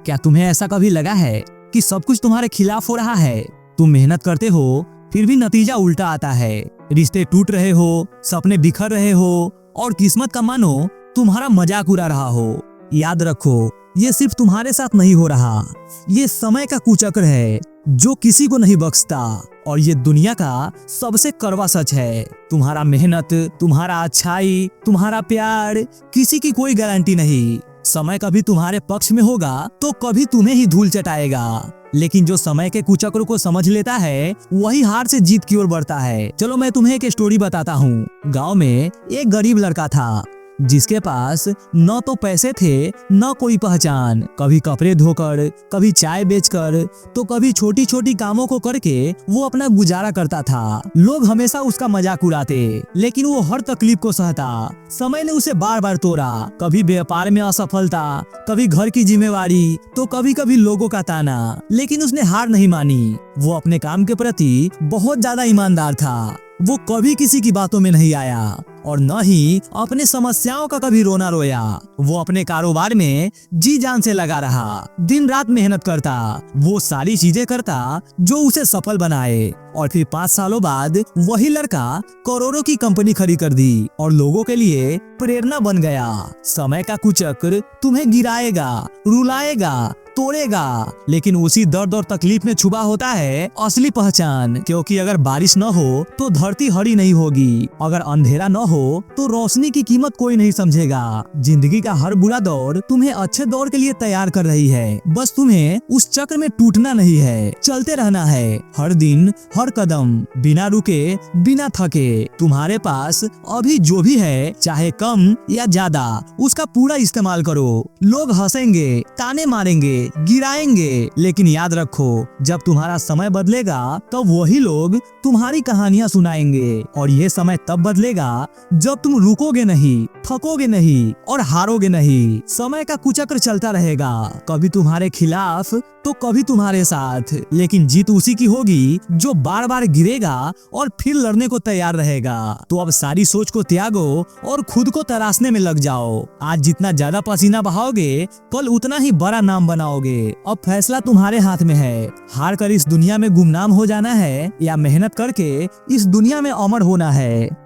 क्या तुम्हें ऐसा कभी लगा है कि सब कुछ तुम्हारे खिलाफ हो रहा है? तुम मेहनत करते हो, फिर भी नतीजा उल्टा आता है। रिश्ते टूट रहे हो, सपने बिखर रहे हो और किस्मत का मानो तुम्हारा मजाक उड़ा रहा हो। याद रखो, ये सिर्फ तुम्हारे साथ नहीं हो रहा, ये समय का कुचक्र है जो किसी को नहीं बख्शता। और ये दुनिया का सबसे कड़वा सच है, तुम्हारा मेहनत, तुम्हारा अच्छाई, तुम्हारा प्यार, किसी की कोई गारंटी नहीं। समय कभी तुम्हारे पक्ष में होगा तो कभी तुम्हें ही धूल चटाएगा। लेकिन जो समय के कुचक्र को समझ लेता है वही हार से जीत की ओर बढ़ता है। चलो मैं तुम्हें एक स्टोरी बताता हूँ। गांव में एक गरीब लड़का था जिसके पास न तो पैसे थे न कोई पहचान। कभी कपड़े धोकर, कभी चाय बेचकर, तो कभी छोटी छोटी कामों को करके वो अपना गुजारा करता था। लोग हमेशा उसका मजाक उड़ाते, लेकिन वो हर तकलीफ को सहता। समय ने उसे बार बार तोड़ा, कभी व्यापार में असफलता, कभी घर की जिम्मेवारी, तो कभी कभी लोगों का ताना, लेकिन उसने हार नहीं मानी। वो अपने काम के प्रति बहुत ज्यादा ईमानदार था। वो कभी किसी की बातों में नहीं आया और न ही अपने समस्याओं का कभी रोना रोया। वो अपने कारोबार में जी जान से लगा रहा, दिन रात मेहनत करता, वो सारी चीजें करता जो उसे सफल बनाए। और फिर 5 सालों बाद वही लड़का करोड़ों की कंपनी खड़ी कर दी और लोगों के लिए प्रेरणा बन गया। समय का कुचक्र तुम्हें गिराएगा, रुलाएगा, तोड़ेगा, लेकिन उसी दर्द और तकलीफ में छुपा होता है असली पहचान। क्योंकि अगर बारिश न हो तो धरती हरी नहीं होगी, अगर अंधेरा न हो तो रोशनी की कीमत कोई नहीं समझेगा। जिंदगी का हर बुरा दौर तुम्हें अच्छे दौर के लिए तैयार कर रही है। बस तुम्हें उस चक्र में टूटना नहीं है, चलते रहना है। हर दिन, हर कदम, बिना रुके, बिना थके। तुम्हारे पास अभी जो भी है, चाहे कम या ज्यादा, उसका पूरा इस्तेमाल करो। लोग हंसेंगे, ताने मारेंगे, गिराएंगे, लेकिन याद रखो, जब तुम्हारा समय बदलेगा तब वही लोग तुम्हारी कहानियां सुनाएंगे। और ये समय तब बदलेगा जब तुम रुकोगे नहीं, थकोगे नहीं और हारोगे नहीं। समय का कुचक्र चलता रहेगा, कभी तुम्हारे खिलाफ तो कभी तुम्हारे साथ, लेकिन जीत उसी की होगी जो बार बार गिरेगा और फिर लड़ने को तैयार रहेगा। तो अब सारी सोच को त्यागो और खुद को तराशने में लग जाओ। आज जितना ज्यादा पसीना बहाओगे, कल उतना ही बड़ा नाम बनाओगे। अब फैसला तुम्हारे हाथ में है, हार कर इस दुनिया में गुमनाम हो जाना है या मेहनत करके इस दुनिया में अमर होना है।